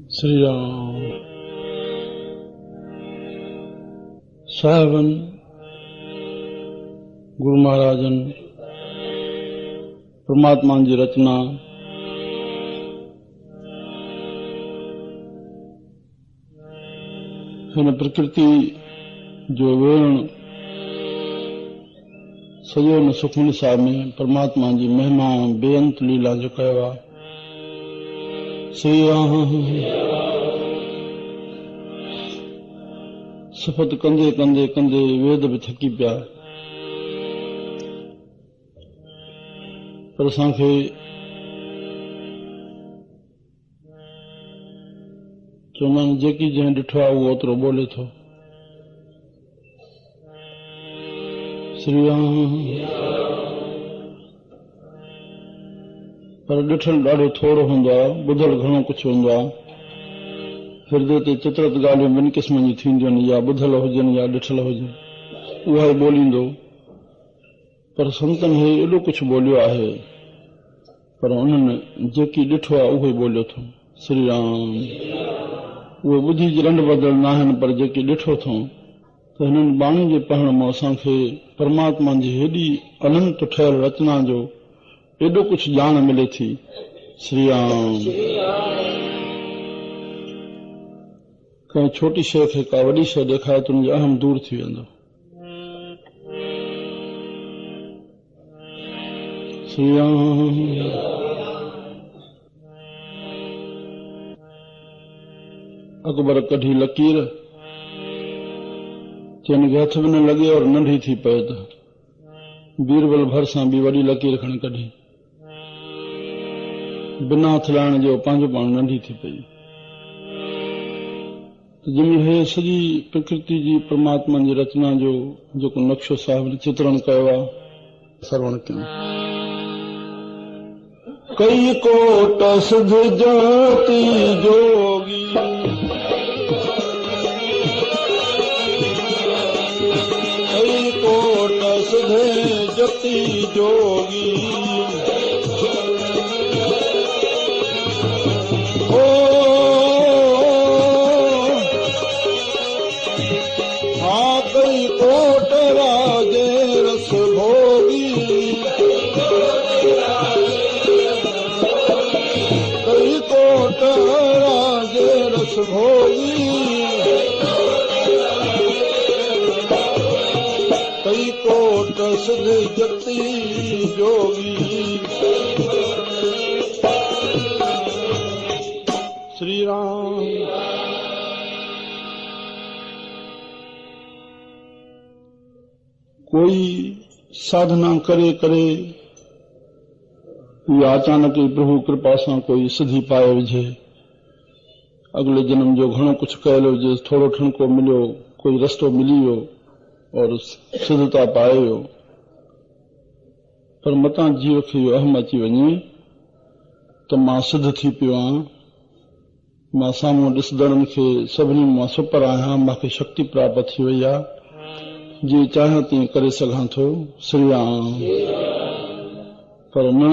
श्री राम। साहिबन गुरु महाराजन परमात्मा जी रचना हिन प्रकृति जो वेण सॼो न सुखमनी साहिब में परमात्मा जी महिमा बेअंत लीला जो कयो आहे। श्री राम सफ़त कंदे कंदे कंदे वेद भी थकी पिया, पर असांखे चवंदा आहिनि जेकी जंहिं ॾिठो आहे उहो ओतिरो ॿोले थो। श्री राम। पर ॾिठल ॾाढो थोरो हूंदो आहे, ॿुधल घणो कुझु हूंदो आहे। हृदय ते चित्रत ॻाल्हियूं ॿिनि क़िस्मनि जी थींदियूं आहिनि, या ॿुधल हुजनि या ॾिठल हुजनि, उहा ई ॿोलींदो। पर संतनि हे एॾो कुझु ॿोलियो आहे, पर उन्हनि जेकी ॾिठो आहे उहो ई ॿोलियो अथऊं। श्री राम। उहे ॿुधी जी रंड बदल न आहिनि, पर जेके ॾिठो अथऊं त हिननि बाणी जे पढ़ण मां असांखे परमात्मा जी हेॾी अनंत ठहियल रचना जो एॾो कुझु ॼाण मिले थी। श्री राम। कंहिं छोटी शइ खे का वॾी शइ ॾेखारे त हुनजो अहम दूर थी वेंदो। श्री राम। अकबर कढी लकीर, चइनि खे हथ बि न लॻे और नंढी थी पए त बीरबल भरिसां बि वॾी लकीर खणी कढी, बिना हथ लाइण जो पंहिंजो पाण नंढी थी पई। जंहिंमहिल हे सॼी प्रकृति जी परमात्मा जी रचना जो जेको नक्शो साहिब ने चित्रण कयो आहे, श्रवण कयूं। कई कोट सिद्ध जाति जोगी, कई कोट सिद्ध जति जोगी, कई कोट राजे रस भोगी, कई कोट राजे रस भोगी, कई कोट सिद्ध जति जोगी। श्री राम। कोई साधना करे करे या अचानक ही प्रभु कृपा सां कोई सिद्धि पाए विझे, अगले जन्म जो घणो कुछ कयल हुजे, थोड़ो ठणको मिलियो, कोई रस्तो मिली वियो और सिद्धता पाए वियो, पर मतां जीव खे इहो अहम अची वञे त मां सिद्ध थी पियो आहियां, मां साम्हूं ॾिसंदड़नि खे सभिनी मां सुपर आहियां, मूंखे शक्ति प्राप्त थी वई आहे, जी चाहियां तीअं करे सघां थो। श्री राम। पर न,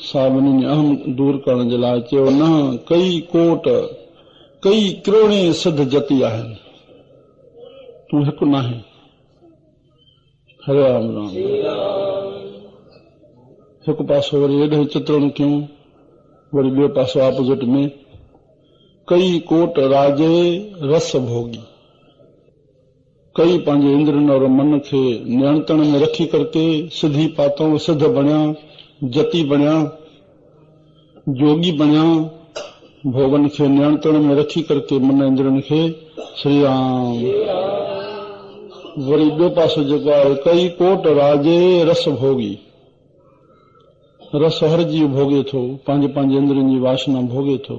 साहिबनि अहम दूर करण जे लाइ चयो न, कई कोट कई करोड़े सिद्ध जति आहिनि, तूं हिकु न आहे। हरे राम राम। हिकु पासो वरी हेॾे चित्रण कयूं, वरी ॿियो पासो ऑपोजिट में, कई कोट राजे रस भोगी। कई पंहिंजे इंद्रन और मन खे नियंत्रण में रखी करके सिद्धि पातों, सिद्ध बणिया, जति बणिया, जोगी बणिया, भोगन खे नियंत्रण में रखी करके मन इंद्रन खे। श्री राम। वरी ॿियो पासो जेको आहे, कई कोट राजे रस भोगी। रस हर जीव भोगे थो, पंहिंजे पंहिंजे इंद्रन जी वासना भोगे थो,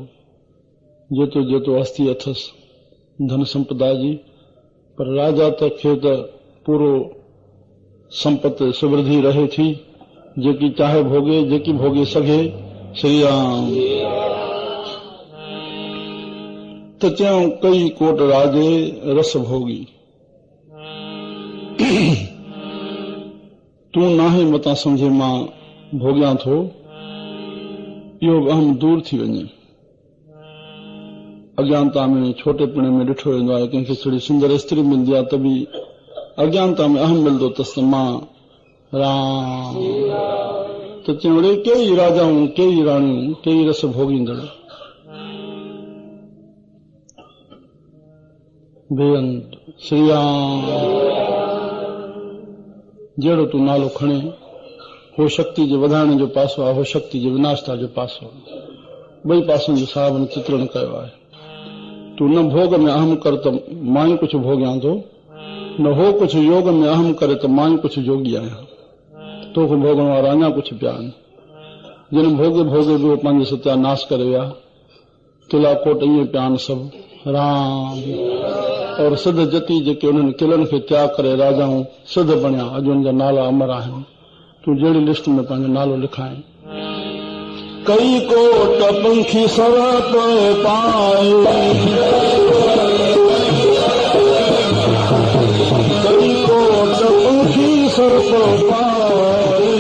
जेतो जेतो हस्ती अथसि धन संपदा जी, पर राजा त खे त पूरो संपत्ति समृद्धि रहे थी, जेकी चाहे भोगे, जेकी भोगे सघे। श्री राम। त चयूं कई कोट राजे रस भोगी। तूं नाहे मतां सम्झे मां भोगियां थो, इहो अहम दूर थी वञे। अज्ञानता में छोटे पिणे में ॾिठो वेंदो आहे कंहिंखे थोड़ी सुंदर स्त्री मिलंदी आहे त बि अज्ञानता में अहम मिलंदो अथसि मां राम त चवड़े कई राजाऊं कई राणियूं कई रस भोगींदड़ बेअंत श्री राम जहिड़ो तूं नालो खणे हो शक्ति जे वधाइण जो पासो आहे हो शक्ति जे विनाशता जो पासो ॿई पासनि जो साहिब ने चित्रण कयो आहे तू न भोग में अहम कर त मां ई कुझु भोगियां थो न हो कुझु योग में अहम करे त मां ई कुझु जोगी आहियां तोखे भोगण वारा अञा कुझु पिया आहिनि जिन भोगे भोगे बि पंहिंजो सत्यानाश करे विया किला कोट ईअं पिया आहिनि सभु राम और सिद्ध जती जेके उन्हनि किलनि खे त्याग करे राजाऊं सिद्ध बणिया अॼु उन जा नाला अमर आहिनि तूं जहिड़ी लिस्ट में पंहिंजो नालो लिखाए कई कोट पंखी सरप पाए कई कोट पंखी सरप पाए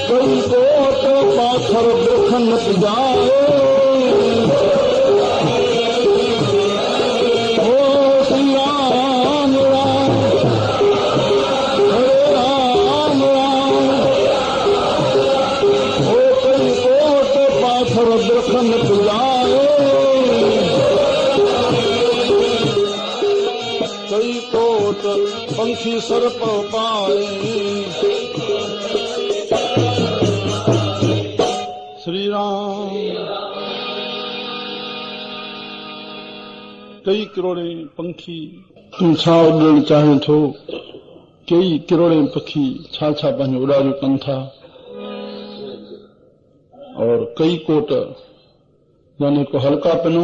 कई कोट पाथर बिखन जाए कई कोट पंखी सर्प पाए श्री राम कई किरोड़े पंखी तूं छा उॾण चाहे थो कई किरोड़े पखी छा छा पंहिंजो उॾारियूं कनि था और कई कोट यानी को हल्का पिनो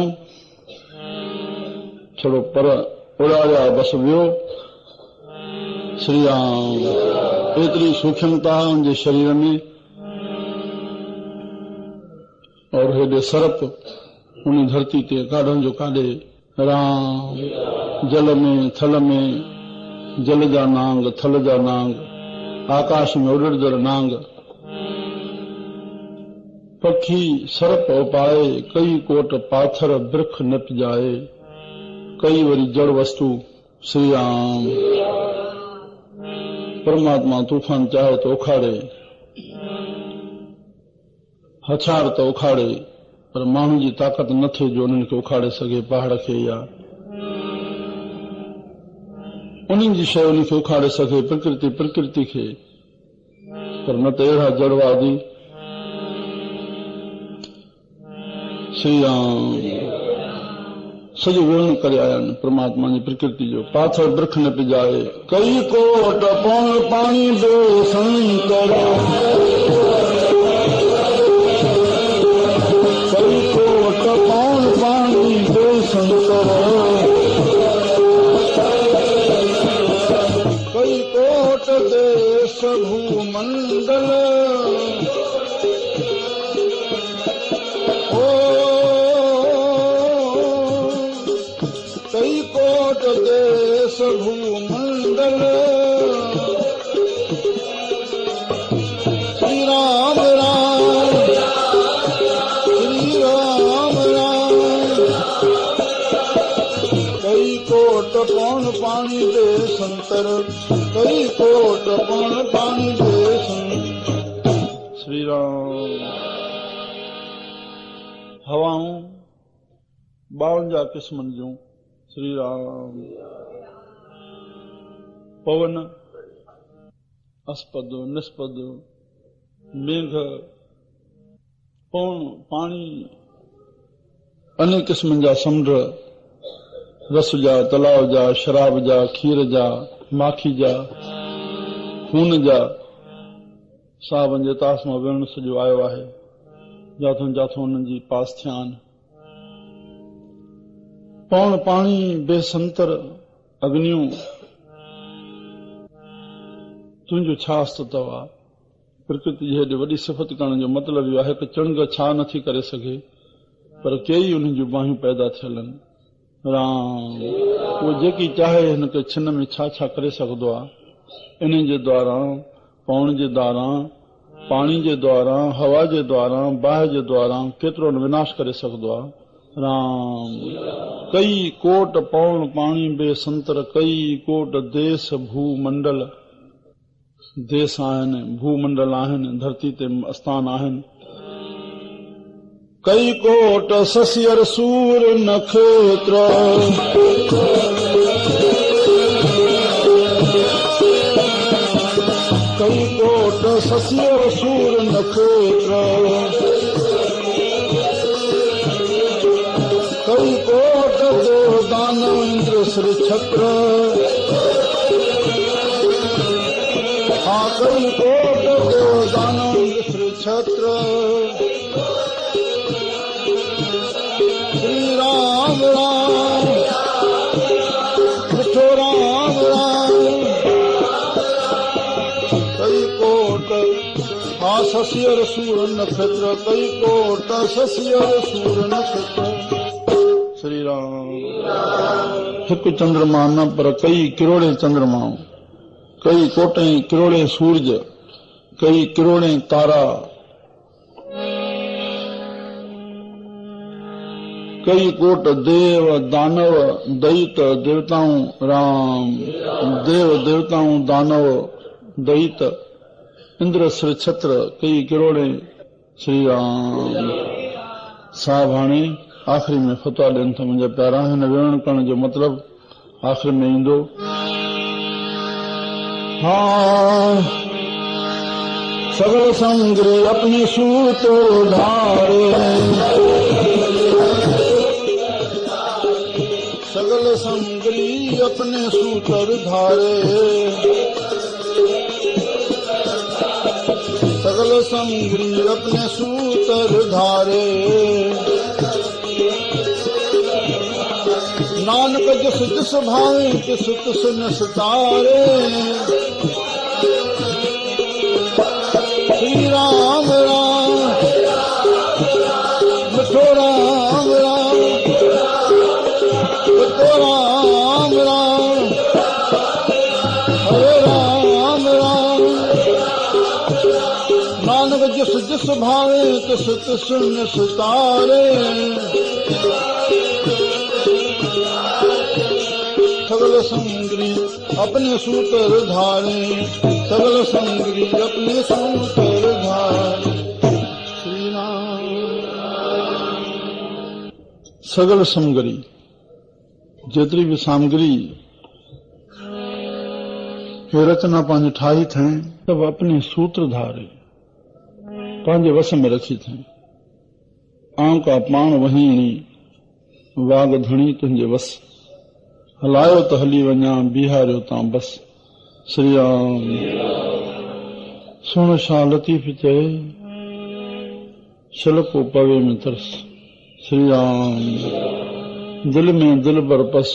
छड़ो पर उड़ाया बस वियो श्री राम एतरी सूक्ष्मता उनके शरीर में और हेॾे सरप उन धरती ते काढण जो काढे राम जल में थल में जल जा नांग थल जा नांग आकाश में उड़दड़ नांग पखी सर्प उपाए कई कोट पाथर बिरख निप जाए कई वरी जड़ वस्तु श्री राम परमात्मा तूफान चाहे तो उखाड़े हछार तो उखाड़े पर माण्हू जी ताक़त न थे जो उन्हनि खे उखाड़े सघे पहाड़ खे या उन्हनि जी शइ उन खे उखाड़े सघे प्रकृति खे पर न त अहिड़ा जड़वादी श्री राम सॼो वर्णन करे आया आहिनि परमात्मा जी प्रकृति जो पाथर बिरख न पिजाए कई कोट पौन पाणी बे शंकर कई कोट पौन पाणी बे शंकर कई कोट देश भूमंडल कई कोट देश भूमंडल श्री राम राम श्री राम राम कई कोट पौन पानी दे संतर कई कोट पौन पानी दे संतर श्री राम हवाऊं 52 किस्मनि जूं श्री राम पवन अस्पद निस्पद मेघ पौन पानी अनेक किस्मनि जा समुंड रस जा तलाव जा शराब जा खीर जा माखी जा खून जा साहबनि जे तास मां विरण सॼो आयो आहे जाथों जाथों उन्हनि जी पास थिया आहिनि पौन पाणी बेसंतर अग्नियूं तुंहिंजो छा अस्तित्व आहे प्रकृति जी हेॾी वॾी सिफ़त करण जो मतिलबु इहो आहे कि चणग छा नथी करे सघे पर कई उन्हनि जूं बाहियूं पैदा थियल आहिनि राम उहो जेकी चाहे हिन खे छिन में छा छा करे सघंदो आहे इन्हनि जे द्वारा पौण जे द्वारा पानी जे द्वारा, हवा जे द्वारा, बाहि जे द्वारा केतिरो विनाश करे सकदो आहे। राम कई कोट पौण पाणी बे संतर, कई कोट देश भूमंडल, देश आहिनि, भूमंडल आहिनि, धरती ते स्थान आहिनि। कई कोट ससियर सूर नक्षत्र, कई कोट ससियर सूर नक्षत्र, कई कोट देव दानव इंद्र श्री छत्र, हाँ कई कोट देव दानव इंद्र श्री छत्र। श्री राम राम मिठो राम राम। कई कोट हाँ ससियर सूर नक्षत्र, कई कोट ससियर सूर नक्षत्र। श्री राम हिकु चंद्रमा न पर कई किरोड़े चंद्रमा, कई कोटे किरोड़े सूरज, कई किरोड़े तारा, कई कोट देव दानव दैत देवताओं। राम देव देवताओं दानव दैत इंद्र श्री छत्र, कई किरोड़े। श्री राम साहब हाणे आख़िरी में फतवा ॾियनि था मुंहिंजा प्यारा। हिन विवरण करण जो मतिलब आख़िर में ईंदो। हाँ सगल समग्री अपने सूत धारे, सगल समग्री अपने सूतर धारे, सगल समग्री अपने सूतर धारे। नानक जिस जिस भावे तिस तिस निस्तारे। श्री राम राम मिठो राम राम, मिठो राम राम, हरे राम राम। नानक जिस जिस भावे तिस तिस निस्तारे। सगल समग्री अपने सूतर धारे, सगल समग्री अपने सूतर धारे। श्री राम सगल समग्री जेतरी भी सामग्री रचना पांच ठाही थे सब अपने सूत्र धारे पांजे वस में रखी थे। आऊं का पाण वहीणी वाग धणी तुंहिंजे वस, हलायो त हली वञा बिहारियो तां बस। श्री राम सुन शाह लतीफ़ चए छिलको पवे में तरस। श्री राम दिल में दिल बर पस,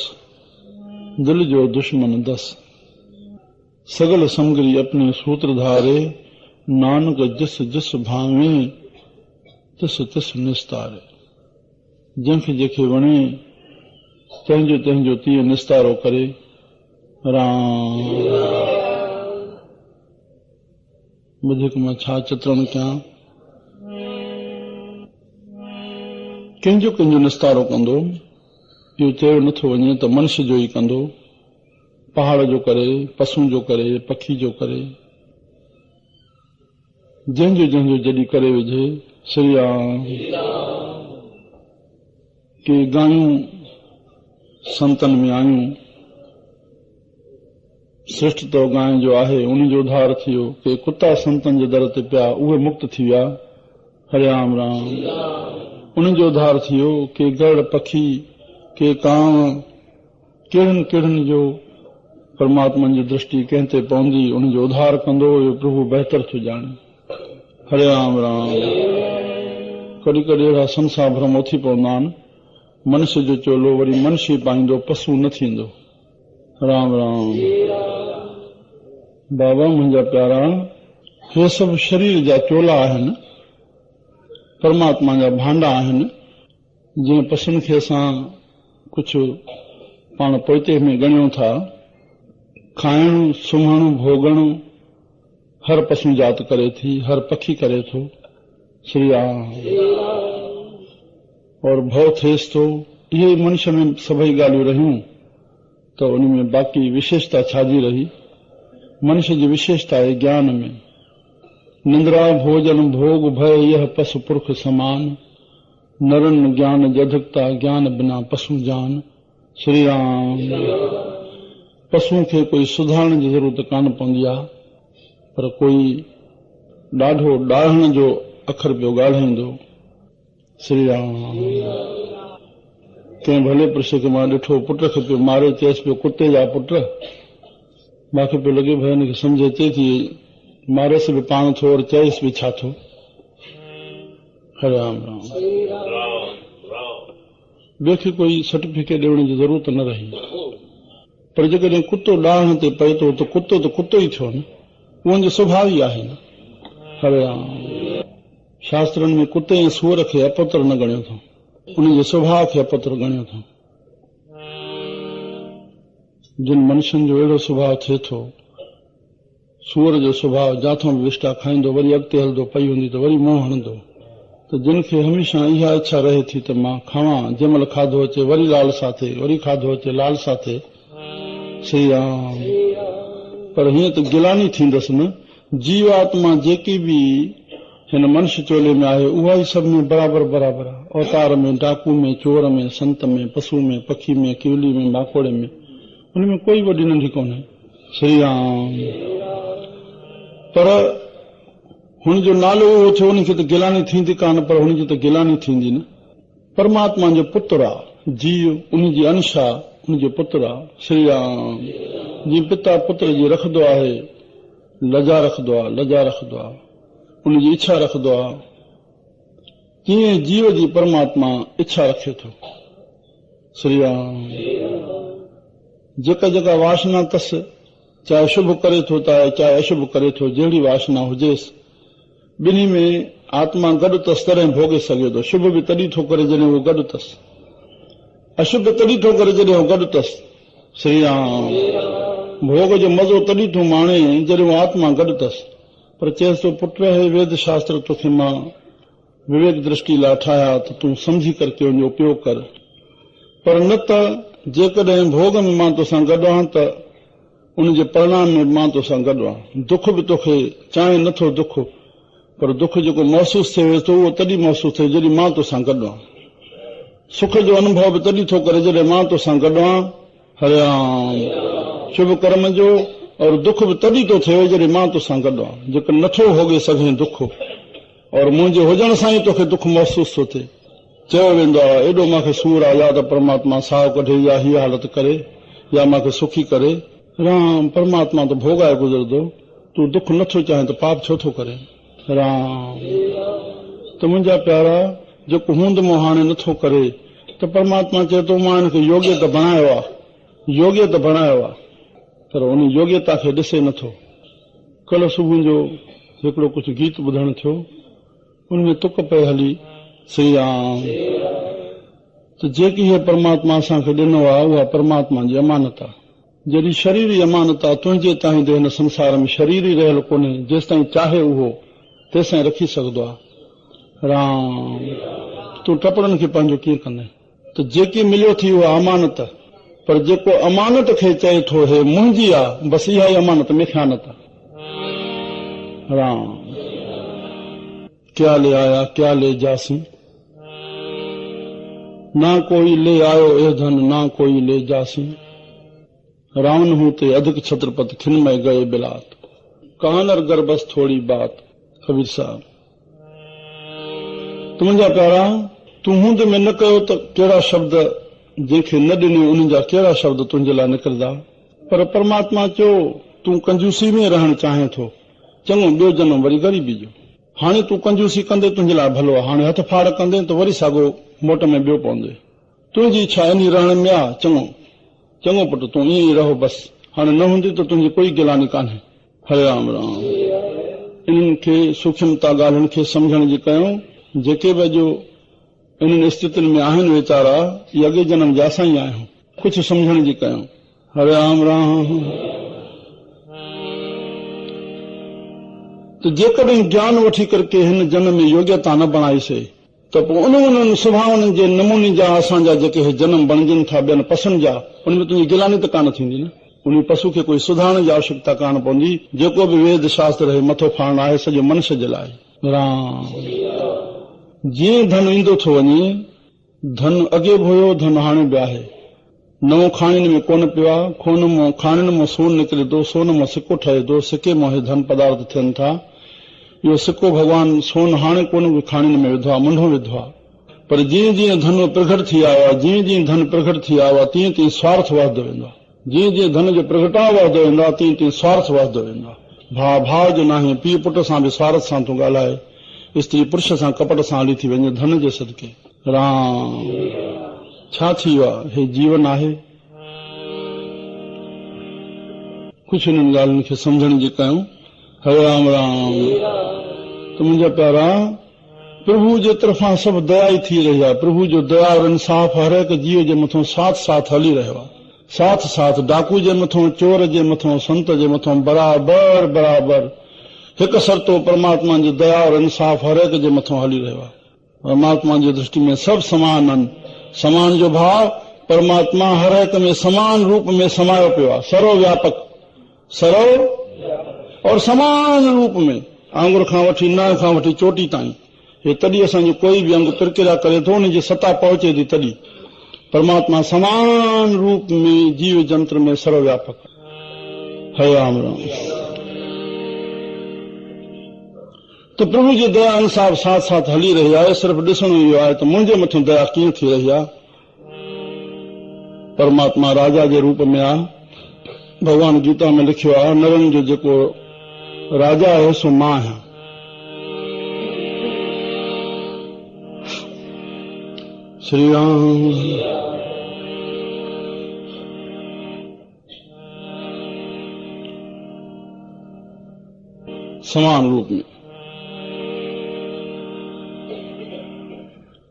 दिल जो दुश्मन दस। सगल समग्री अपने सूत्र धारे, नानक जिस जिस भावे तिस तिस निस्तारे। जंहिंखे जेके वणे तंहिंजो तंहिंजो तीअं निस्तारो करे। राम वधीक मां छा चित्रण कयां। कंहिंजो कंहिंजो निस्तारो कंदो इहो चयो नथो वञे त मनुष्य जो ई कंदो, पहाड़ जो करे, पशु जो करे, पखी जो करे, जंहिंजो जंहिंजो जॾहिं करे विझे। श्री राम के गायूं संतन में आयूं, श्रेष्ठ तो गांइ जो आहे उन जो उद्धार थियो। के कुत्ता संतन जे दर ते पिया उहे मुक्त थी विया। हरे राम राम उन जो उद्धार थियो। के गड़ पखी, के कांव, कहिड़नि कहिड़नि जो परमात्मा जी दृष्टि कंहिं ते पवंदी उन जो उद्धार कंदो। इहो प्रभु बहितर थो ॼाणे। हरे राम राम कॾहिं कॾहिं अहिड़ा संसार भ्रम उथी पवंदा आहिनि। मनुष्य जो चोलो वरी मनुष्य पाईंदो, पशु न थींदो। राम राम बाबा मुंहिंजा प्यारा, हे सभु शरीर जा चोला आहिनि, परमात्मा जा भांडा आहिनि। जीअं पशुनि खे असां कुझु पाण पोइते में ॻणियूं था, खाइणु, सुम्हणु, भोगणु, हर पशु जात करे थी, हर पखी करे थो। श्री राम और भव थिएसि थो। इहे मनुष्य में सभई ॻाल्हियूं रहियूं त उन में बाक़ी विशेषता छाजी रही? मनुष्य जी विशेषता आहे ज्ञान में। निंद्रा भोजन भोग भय यह पशु पुरख समान, नरन ज्ञान जधकता ज्ञान बिना पशु जान। श्री राम पशुओं खे कोई सुधारण जी ज़रूरत कान पवंदी आहे, पर कोई ॾाढो ॾाढ़ण जो अखर पियो ॻाल्हाईंदो। श्री राम कंहिं भले पुरुष खे मां ॾिठो, पुट खे पियो मारे, चएसि पियो कुते जा पुट। मूंखे पियो लॻे भई हिनखे सम्झ अचे थी, मारेसि बि पाण थो और चएसि बि छा थो। हरे राम राम। ॿिए खे कोई सर्टिफिकेट ॾियण जी ज़रूरत न रही। पर जेकॾहिं कुतो ॾाढ़ण ते पए थो त कुतो ई थियो न, उहो जो स्वभाव ई आहे न। हरे राम। शास्त्रनि में कुते ऐं सूअर खे अपत्र न ॻणियो अथऊं, उन जे स्वभाव खे अपत्र ॻणियो अथऊं। जिन मनुष्यनि जो अहिड़ो स्वभाव थिए थो, सूअर जो स्वभाव जाथों बि विष्टा खाईंदो, वरी अॻिते हलंदो, पई हूंदी त वरी मुंहुं हणंदो। त जिन खे हमेशह इहा इच्छा रहे थी त मां खावां, जंहिं महिल खाधो अचे वरी लालसा थिए, वरी खाधो अचे लालसा थिए। श्री राम। पर हीअं त गिलानी थींदसि न। जीवात्मा जेकी बि हिन मनुष्य चोले में आहे उहा ई सभ में बराबर बराबर आहे। अवतार में, डाकू में, चोर में, संत में, पशु में, पखी में, किवली में, माकोड़े में, उनमें कोई वॾी नंढी कोन्हे। श्री राम। पर हुन जो नालो उहो थियो, उनखे त गिलानी थींदी कान, पर हुनजी त गिलानी थींदी न। परमात्मा जो पुत्र आहे जीव, उन जी अंश आहे, उन जो पुत्र आहे। श्री राम। जीअं पिता पुत्र जी रखंदो आहे, लजा रखंदो आहे, लजा रखंदो आहे, उन जी इच्छा रखंदो आहे, तीअं जीव जी परमात्मा इच्छा रखे थो। श्री राम। जेका जेका वासना अथसि, चाहे शुभ करे थो चाहे अशुभ करे थो, जहिड़ी वासना हुजेसि, ॿिन्ही में आत्मा गॾु अथसि तॾहिं भोगे सघे थो। शुभ बि तॾहिं थो करे जॾहिं उहो गॾु अथसि, अशुभ तॾहिं थो करे जॾहिं उहो गॾु अथसि। श्री राम। भोग जो मज़ो तॾहिं थो माणे जॾहिं उहो आत्मा गॾु अथसि। पर चएसि थो पुट हे वेद शास्त्र तोखे मां विवेक दृष्टि लाइ ठाहिया त तूं सम्झी करके उनजो उपयोग कर। पर न त जेकॾहिं भोग में मां तोसां गॾु आहियां त उनजे परिणाम में मां तोसां गॾु आहियां। दुख बि तोखे चाहे नथो दुख, पर दुख जेको महसूसु थिए थो उहो तॾहिं महसूसु थिए जॾहिं मां तोसां गॾु आहियां। सुख जो अनुभव बि तॾहिं थो करे जॾहिं मां तोसां गॾु आहियां। हरे राम। शुभ कर्म जो और दुख बि तॾहिं थो थिए जॾहिं मां तोसां गॾु आहियां। जेको नथो भोगे सघे दुख, और मुंहिंजे हुजण सां ई तोखे दुख महसूसु थो थिए। चयो वेंदो आहे एॾो मूंखे सूर आहे, या त परमात्मा साहु कढे, या हीअ हालत करे, या मूंखे सुखी करे। राम। परमात्मा त भोगाए गुज़रंदो, तूं दुख नथो चाहे त पाप छो थो करे। राम। त मुंहिंजा प्यारा, जेको हूंद मूं हाणे नथो करे, त परमात्मा चए थो मां हिनखे योग्य त बणायो आहे, योग्य त बणायो आहे, पर उन योग्यता खे ॾिसे नथो। कल्ह सुबुह जो हिकिड़ो कुझु गीत ॿुधण थियो, उनमें तुक पए हली। श्री राम। त जेकी हीअ परमात्मा असांखे ॾिनो आहे उहा परमात्मा जी अमानत आहे। जॾहिं शरीर जी अमानत आहे, तुंहिंजे ताईं त हिन संसार में शरीर ई रहियल कोन्हे, जेसि ताईं चाहे उहो तेसिताईं रखी सघंदो आहे। राम। तूं टपड़नि खे पंहिंजो कीअं कंदे? त जेकी मिलियो थी उहा अमानत, पर जेको अमानत खे चए थो हे मुंहिंजी आहे, बसि इहा ई अमानत में ख़यानत आहे। राम। क्या ले आया क्या ले जासी, ना कोई ले आयो ए धन ना कोई ले जासी, रावण हूं ते अधिक छत्रपति खिनमय गए बिलात, कानर गर्बस थोड़ी बात। कबीर साहब। त मुंहिंजा प्यारा, तूं हूंद में न कयो त कहिड़ा शब्द जंहिंखे न ॾिनो उन्हनि जा कहिड़ा शब्द तुंहिंजे लाइ निकिरंदा। पर परमात्मा चयो तूं कंजूसी में रहणु चाहे थो, चङो ॿियो जनम वरी ग़रीबी जो। हाणे तूं कंजूसी कंदे तुंहिंजे लाइ भलो आहे, हाणे हथ फाड़ कंदे त वरी साॻो मोट में ॿियो पवंदे। तुंहिंजी इच्छा इन रहण में आहे, चङो चङो पुटु तूं ईअं ई रहो, बसि हाणे न हूंदी त तुंहिंजी कोई गिलानी कान्हे। हरे राम राम। इन्हनि खे सूक्ष्मता ॻाल्हियुनि खे सम्झण जी कयूं। जेके बि अॼु इन्हनि स्थितियुनि में आहिनि वीचारा, इहे अॻे जनम जा असां ई आहियूं, कुझु सम्झण जी कयूं। हरे राम राम। तो जेकॾहिं ज्ञान वठी करके हिन जन्म में योग्यता न बणाईसीं त पोइ उन्हनि सुभाउनि जे नमूने जा असांजा जेके जन्म बणजनि था ॿियनि पसुनि जा उन में तुंहिंजी गिलानी त कान थींदी न। उन पशु खे कोई सुधारण जी आवश्यकता कान पवंदी। जेको बि वेद शास्त्र रहे मथो फाड़णु आहे सॼो मनुष्य जे लाइ। राम जीअं धन ईंदो थो वञे, धन अॻे बि हुयो, धन हाणे बि आहे। नओं खाणियुनि में कोन पियो आहे। खाणियुनि मां सोन निकिरे थो, सोन मां सिक्को ठहे थो, सिके मां हे धन पदार्थ थियनि था। इहो सिक्को भॻवान सोन हाणे कोन खाणियुनि में विधो आहे, मुंढो विधो आहे। पर जीअं जीअं धन प्रगट थी आयो आहे, जीअं जीअं धन प्रगट थी आयो आहे, तीअं तीअं स्वार्थ वधंदो वेंदो आहे। जीअं जीअं धन जो प्रगटाव वधंदो वेंदो आहे, तीअं तीअं स्वार्थ वधंदो वेंदो आहे। भाउ भाउ जो नाहे, पीउ पुट सां बि स्वार्थ सां थो ॻाल्हाए, स्त्री पुरुष सां कपट सां हली थी वञे धन जे सदके। राम छा थी वियो आहे? हे जीवन आहे। कुझु हिननि ॻाल्हियुनि खे सम्झण जी कयूं। हरे राम राम। त मुंहिंजा प्यारा, प्रभु जे तरफ़ां सभु दया ई थी रही आहे। प्रभु जो दया और इंसाफ़ हर हिकु जीव जे मथां साथ साथ हली रहियो आहे। साथ साथ डाकू जे मथां, चोर जे मथां, संत जे मथां बराबर बराबर हिकु सरतो परमात्मा जी दया और इंसाफ़ हर हिकु जे मथां हली रहियो आहे। परमात्मा जी दृष्टि में सभु समान आहिनि। समान जो भाव परमात्मा हर हिकु में समान रूप में समायो पियो आहे। सर्वव्यापक, सर्व और समान रूप में, आंगुर खां वठी नह खां वठी चोटी ताईं। हे तॾहिं असांजो कोई बि अंग प्रक्रिया करे थो, उन जी सता पहुचे थी तॾहिं। परमात्मा समान रूप में जीव जंत्र में सर्वव्यापक। हरे राम राम। तो प्रभु जी दया अनुसार साथ साथ हली रही आहे। सिर्फ़ ॾिसणो इहो आहे त मुंहिंजे मथां दया कीअं थी रही आहे। परमात्मा राजा जे रूप में आहे। भगवान गीता में लिखियो आहे, नरनि जो जेको राजा आहे सो मां आहियां। श्री राम। समान रूप में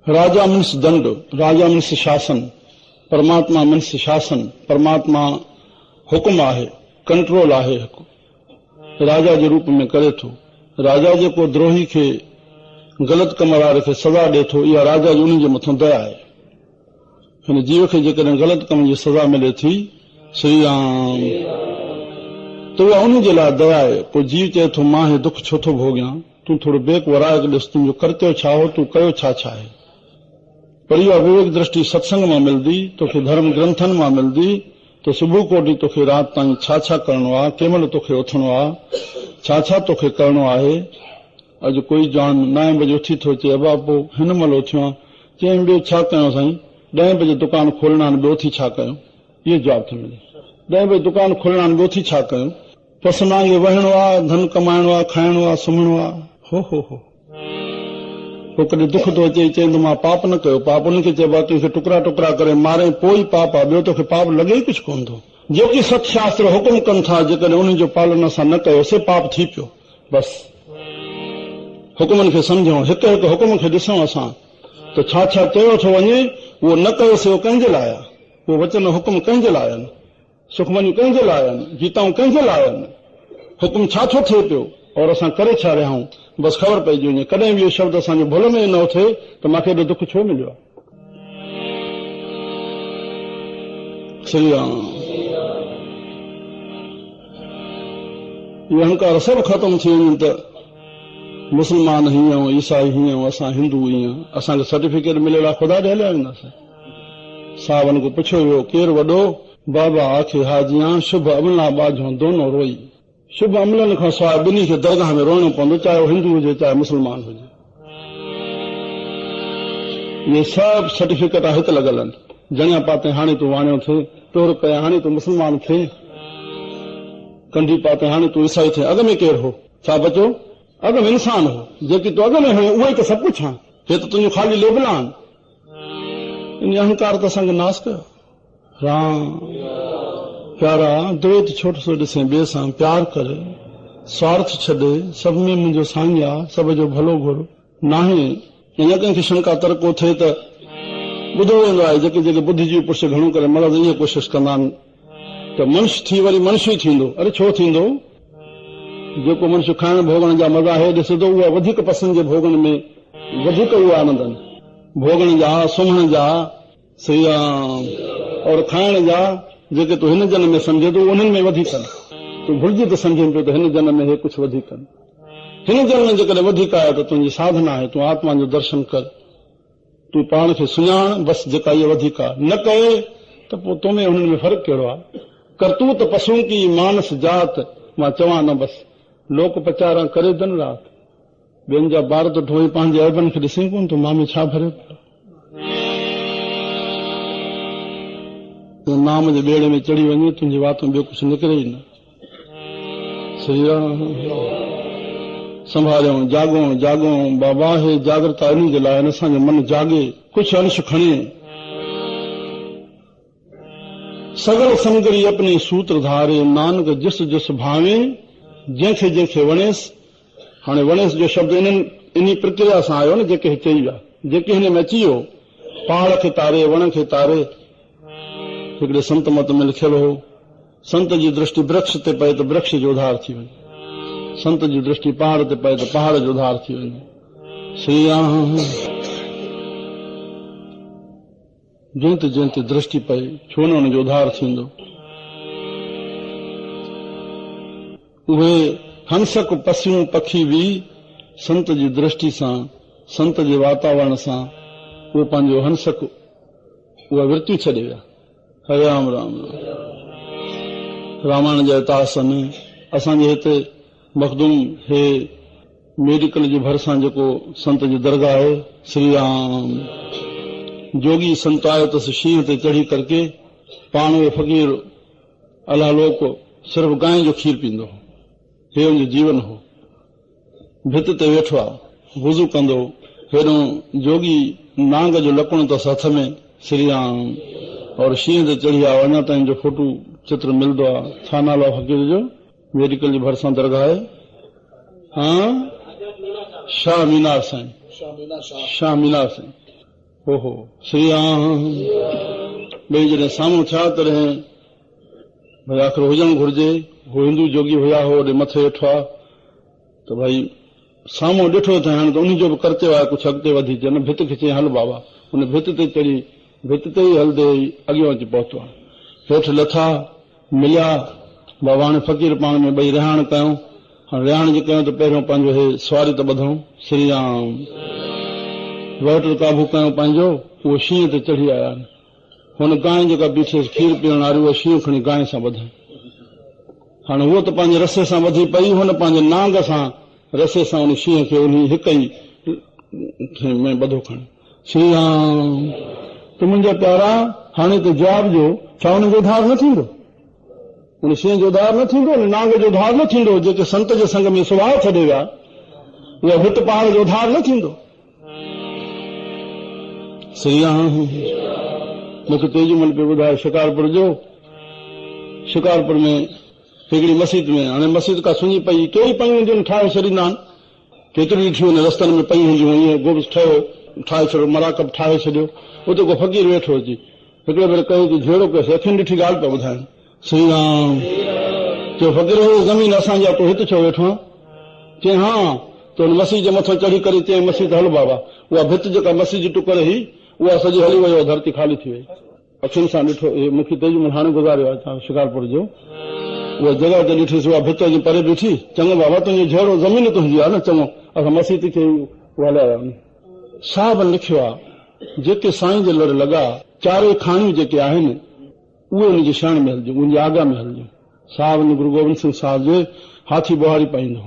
राजा मीन्स दंड, राजा मीन्स शासन, परमात्मा मीन्स शासन। परमात्मा हुकुम आहे, कंट्रोल आहे, राजा जे रूप में करे थो। राजा जेको द्रोही खे, ग़लति कम वारे खे सज़ा ॾे थो, इहा राजा जी उन जे मथां दया आहे। हिन जीव खे जेकॾहिं ग़लति कम जी सज़ा मिले थी, श्री राम, त उहा उन जे लाइ दया आहे। पोइ जीव चए थो मां हे दुख छो थो भोॻियां, तूं थोरो बेक वराए ॾिस, तुंहिंजो कर्तव्य छा हो, तूं कयो छा छा आहे। पर इहा विवेक दृष्टि सत्संग मां मिलंदी, तोखे धर्म ग्रंथनि मां मिलंदी। तो सुबुह कोटी तोखे राति ताईं छा छा करणो आहे, कंहिं महिल तोखे उथणो आहे, छा छा तोखे करणो आहे। अॼु कोई ॼाण 9 बजे उथी थो अचे, अबा पोइ हिन महिल उथियो आहे, चई ॿियो छा कयूं साईं, 10 बजे दुकान खोलणा आहिनि, ॿियो थी छा कयूं। इहो जवाब थो मिले। 10 बजे दुकान खोलणा आहिनि, ॿियो थी छा कयूं। पसनांगे वहिणो आहे, धन कमाइणो आहे, खाइणो आहे, सुम्हणो आहे। हो पोइ कॾहिं दुख थो अचे, चवंदो मां पाप न कयो। पाप उनखे चइबो आहे कंहिंखे टुकड़ा टुकड़ा करे मारे, पोइ पाप आहे, ॿियो तोखे पाप लॻे ई कुझु कोन थो। जेकी सतशास्त्र हुकुम कनि था, जेकॾहिं उन जो पालन असां न कयो, से पाप थी पियो। बसि हुकुमनि खे सम्झूं, हिकु हिकु हुकुम खे ॾिसूं असां त छा छा कयो थो वञे। उहो न कयोसीं, उहो कंहिंजे लाइ आहे। उहो वचन हुकुम कंहिंजे लाइ आहिनि, सुखमनियूं कंहिंजे लाइ आहिनि, गीताऊं कंहिंजे लाइ आहिनि। हुकुम छा थो थिए पियो और असां करे छा रहिया आहियूं, बसि ख़बर पइजी वञे। कॾहिं बि इहो शब्द असांजे भुल में न उथे त मूंखे एॾो दुख छो मिलियो आहे। श्री राम। इहो अहंकार सभु ख़तमु थी वञनि त मुस्लमान हीअं, ईसाई हीअं, असां हिंदू हीअं, असांखे सर्टिफिकेट मिलियल आहे, ख़ुदा ॾे हलिया वेंदासीं। साहबनि खां पुछियो वियो केरु वॾो, बाबा आखे हाजियां शुभ अमला बाझो दोनों रोई। शुभ अमलनि खां सवाइ ॿिन्ही खे दरगाह में रोइणो पवंदो, चाहे उहो हिंदू हुजे चाहे मुस्लमान हुजे। इहे सभु सर्टिफिकेट हिते लॻल आहिनि। जणिया पाते हाणे तूं वाणियो थिए, टोर कया हाणे तूं मुस्लमान थिए, कंढी पाते हाणे तूं ईसाई थिए। अॻ में केरु हो, छा बचो? अॻ में इंसान हो। जेकी तूं अॻ में हुई उहो ई त सभु कुझु आहे। हे त तुंहिंजो ख़ाली लेबल आहिनि। इन अहंकार त असांखे नाश कयो। राम प्यारा, द्वैत छो थो ॾिसे, ॿिए सां प्यार करे, स्वार्थ छॾे, सभ में मुंहिंजो साईं आहे, सभ जो भलो घुर नाहे। ईअं कंहिंखे शंका तरको थिए त ॿुधो वेंदो आहे, जेके जेके बुद्धिजीवी पुरुष घणो करे मर्द इहे कोशिशि कंदा आहिनि त मनुष्य थी वरी मनुष्य ई थींदो। अरे छो थींदो? जेको मनुष्य खाइण भोगण जा मज़ा हे ॾिसे थो उहा वधीक पसंदि जे भोगन में वधीक उहा आनंद आहिनि। भोगण जा, सुम्हण जा, सही और खाइण जा जेके तूं हिन जन्म में सम्झे थो उन्हनि में वधीक आहिनि। तूं भुलिजी थो सम्झे पियो त हिन जन्म में हे कुझु वधीक आहिनि। हिन जन्म में जेकॾहिं वधीक आहे त तुंहिंजी साधना आहे, तूं आत्मा जो दर्शन कर, तूं पाण खे सुञाण, बसि जेका इहा वधीक आहे। न कहे त पोइ तोमें हुननि में फ़र्क़ु कहिड़ो आहे? करतूत पशुओं की मानस जात, मां चवां न बसि लोक प्रचार करे दिन राति, ॿियनि जा ॿार त ढोई पंहिंजे अरबनि खे ॾिसी कोन थो, मां में छा भरे पियो। नाम जे ॿेड़े में चढ़ी वञे, तुंहिंजी वातूं ॿियो कुझु निकिरे ई न। सही आहे। संभालियूं, जागूं जागूं बाबा, हे जागृता इन जे लाइ असांजो मन जागे, कुझु अंश खणे। सगल समगरी अपनी सूत्र धारे, नानक जिस जिस भावे, जंहिंखे जंहिंखे वणेसि। हाणे वणेसि जो शब्द इन प्रक्रिया सां आयो न, जेके चई आहे, जेके हिन में अची वियो। पहाड़ खे तारे, वण खे तारे। हिकिड़े संत मत में लिखियलु हो, संत जी दृष्टि वृक्ष ते पए त वृक्ष जो उधार थी वञे, संत जी दृष्टि पहाड़ ते पए त पहाड़ जो उधार थी वञे। श्री राम जंहिं ते दृष्टि पए, छो न हुन जो उधार थींदो। उहे हंसक पसियूं पखी बि संत जी दृष्टि सां, संत जे वातावरण सां, उहो पंहिंजो हंसक उहा वृत्ति छॾे विया। हरे राम राम रामायण जा इतिहास आहिनि। असांजे हिते मखदूम हे मेडिकल जे भरिसां जेको संत जी दरगाह आहे, श्री राम जोगी संत आयो तस शींहं ते चढ़ी करके, पाण उहे फ़कीर अलाह लोक सिर्फ़ गांइ जो खीर पींदो हो, हे हुनजो जीवन हो। भित ते वेठो आहे, वुज़ू कंदो, हेॾो जोगी नांग जो लकुण तस हथ में, श्री राम, और शींहं ते चढ़ी आहे। अञा ताईं जो फोटो चित्र मिलंदो आहे। छा नालो आहे फ़कीर जो? मेडिकल जे भरिसां दरगाह आहे, हाँ, शाह मीनार साईं, शाह मीनार साईं। ओहो श्री राम। ॿई जॾहिं साम्हूं थिया तॾहिं भई आख़िर हुजणु घुरिजे। हो हिंदू जोगी हुया, हो ओॾे मथे वेठो आहे त भई साम्हूं ॾिठो त हाणे त उन जो बि कर्तव्य आहे कुझु अॻिते वधी अचे न। भित खे चई हल बाबा, हुन भित ते चढ़ी, भित ते ई हलंदे अॻियां अची पहुतो आहे। हेठि लथा, मिलिया बाबा। हाणे फ़कीर पाण में ॿई रिहाण कयूं। हाणे रिहाण जे कयूं त पहिरियों पंहिंजो हे स्वारी त ॿधूं, श्री राम। वटि काबू कयूं पंहिंजो। उहो शींहं ते चढ़ी आया आहिनि। हुन गांइ जेका बीठे खीर पीअण वारी, उहा शींहं खणी गांइ सां ॿधाई। हाणे उहो त पंहिंजे रसे सां ॿधी पई, हुन पंहिंजे नांग सां रसे सां उन शींहं खे उन हिक ई में ॿधो खणी। श्री राम। त मुंहिंजा प्यारा, हाणे त जवाब जो छा हुन जो उधार न थींदो? उन शींहं जो उधार न थींदो, उन नांग जो उधार न थींदो? जेके संत जे संग में सुभाउ छॾे विया, उहा भित पहाड़ जो उधार न थींदो? श्री राम। मूंखे तेजूमल पियो ॿुधाए शिकारपुर जो। शिकारपुर में हिकिड़ी मस्जिद में, हाणे मस्जिद का सुञी पई, कहिड़ी पयूं हूंदियूं ठाहे छॾींदा आहिनि, केतिरी ॾिठियूं आहिनि रस्तनि में पयूं हूंदियूं, ईअं गोब्स ठहियो, ठाहे छॾियो, मराकब ठाहे छॾियो। उते को फ़कीर वेठो अची हिकिड़े भेरे कयो कि झेड़ो कयोसि, अखियुनि ॾिठी ॻाल्हि पिया ॿुधाइनि। श्री राम। चयो फ़कीर हो ज़मीन असांजा, तूं हिते छो वेठो आहे? चई हा। त हुन मस्जिद जे मथां चढ़ी करे चई मस्जिद हल बाबा। उहा भित जेका मस्जिद जी टुकर हुई, उहा सॼी हली वई, धरती ख़ाली थी वई। अखियुनि सां ॾिठो। मूंखे तेजूमल हाणे गुज़ारियो आहे शिकारपुर जो। उहा जॻह ते ॾिठीसि, उहा भित जी परे ॾिठी। चङो बाबा, तुंहिंजो जहिड़ो ज़मीन तुंहिंजी आहे न, चङो असां मस्जिद खे हलाया। साहिब लिखियो आहे, जेके साईं जे लड़ लॻा, चारे खाणियूं जेके आहिनि उहे उनजी शरण में हलिजो, उनजी आगा में हलिजो। साहिब गुरु गोबिंद सिंह साहिब जे हाथी बुहारी पाईंदो।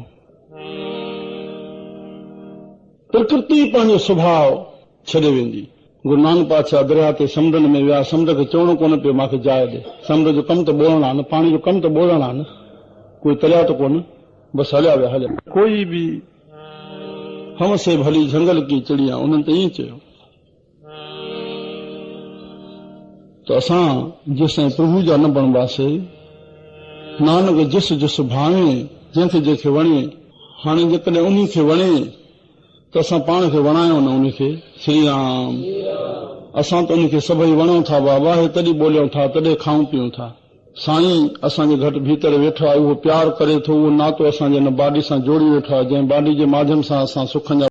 प्रकृति पंहिंजो स्वभाव छॾे वेंदी। गुरु नानक पातशाह दरिया ते समुंडनि में विया, समुंड खे चवणो कोन पियो मांखे जाइ ॾे। समुंड जो कमु त ॿोड़ण आहे न, पाणी जो कमु त ॿोड़ण आहे न, कोई तरिया त कोन, बसि हलिया विया हलिया। कोई बि हमसे भली झंगल की चिड़िया, उन्हनि त ईअं चयो। त असां जेसिताईं प्रभु जा न बणिबासीं, नानक जिस जिस भावे, जंहिंखे जंहिंखे वणे, हाणे जेकॾहिं उन्ही खे वणे त असां पाण खे वणायूं न उनखे। श्री राम। असां त उनखे सभई वणूं था बाबा, हे तॾहिं ॿोलियूं था, तॾहिं खाऊं पीऊं था। साईं असांजे घटि भीतर वेठो आहे, उहो प्यार करे थो, उहो नातो असांजे हिन बाडी सां जोड़ी वेठो आहे, जंहिं बाडी जे माध्यम सां असां सुखनि जा